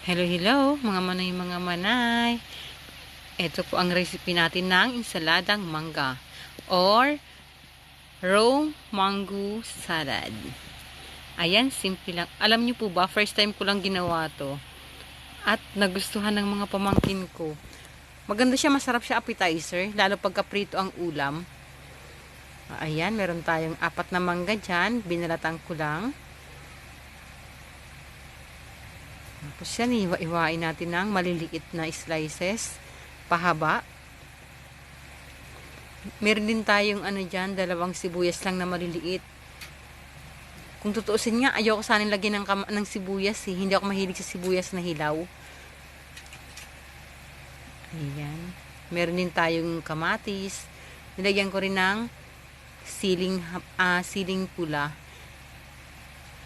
Hello, hello, mga manay, mga manay. Ito po ang recipe natin ng insaladang mangga or raw mango salad. Ayan, simple lang. Alam niyo po ba, first time ko lang ginawa to at nagustuhan ng mga pamangkin ko. Maganda siya, masarap siya appetizer, lalo pagka prito ang ulam. Ayan, meron tayong 4 na mangga dyan, binalatan ko lang. Tapos yan, iwa-iwain natin ng maliliit na slices, pahaba. Meron din tayong ano dyan, 2 sibuyas lang na maliliit. Kung tutuusin nga, ayoko sana lagyan ng sibuyas eh. Hindi ako mahilig sa sibuyas na hilaw. Ayan. Meron din tayong kamatis. Nilagyan ko rin ng siling pula.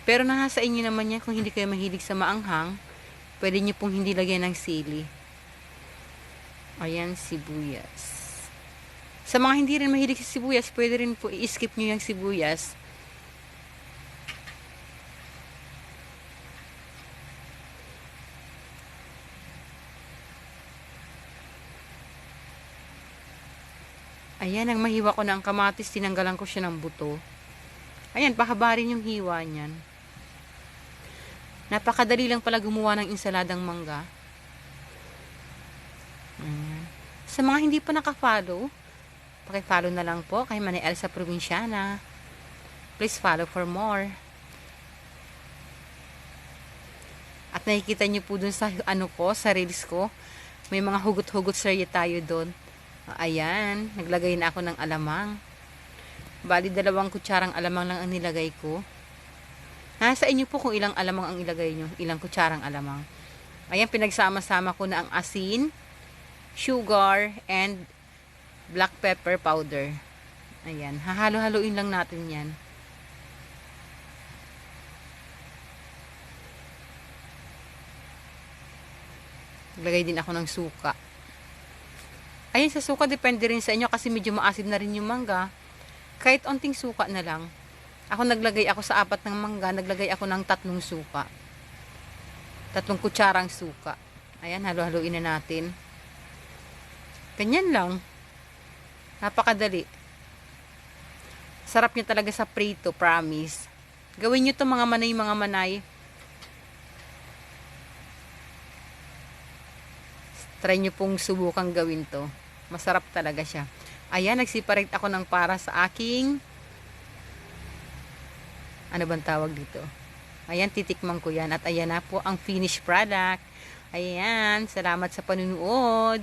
Pero nasa inyo naman yan kung hindi kayo mahilig sa maanghang. Pwede nyo pong hindi lagyan ng sili. Ayan, sibuyas. Sa mga hindi rin mahilig sa sibuyas, pwede rin po i-skip nyo yung sibuyas. Ayan, ang mahiwa ko na ang kamatis, tinanggalan ko siya ng buto. Ayan, pahaba rin yung hiwa niyan. Napakadali lang pala gumawa ng insaladang mangga. Ayan. Sa mga hindi pa naka-follow, paki-follow na lang po kay Manay Elsa Provinciana. Please follow for more. At nakikita niyo po dun sa sa reels ko, may mga hugot-hugot serye tayo doon. Ayan, naglagay na ako ng alamang. Bali, 2 kutsarang alamang lang ang nilagay ko. Nasa inyo po kung ilang alamang ang ilagay nyo, ilang kutsarang alamang. Ayan, pinagsama-sama ko na ang asin, sugar, and black pepper powder. Ayan, hahalo-haloin lang natin yan. Naglagay din ako ng suka. Ayan, sa suka, depende rin sa inyo kasi medyo maasim na rin yung mangga. Kahit onting suka na lang. Naglagay ako sa 4 ng mangga, naglagay ako ng 3 suka. 3 kutsarang suka. Ayan, halo-haloin na natin. Ganyan lang. Napakadali. Sarap niya talaga sa prito, promise. Gawin nyo to mga manay. Try nyo pong subukang gawin to. Masarap talaga siya. Ayan, nagsiparate ako ng para sa aking ano bang tawag dito. Ayan, titikman ko yan. At ayan na po ang finished product. Ayan, salamat sa panunood.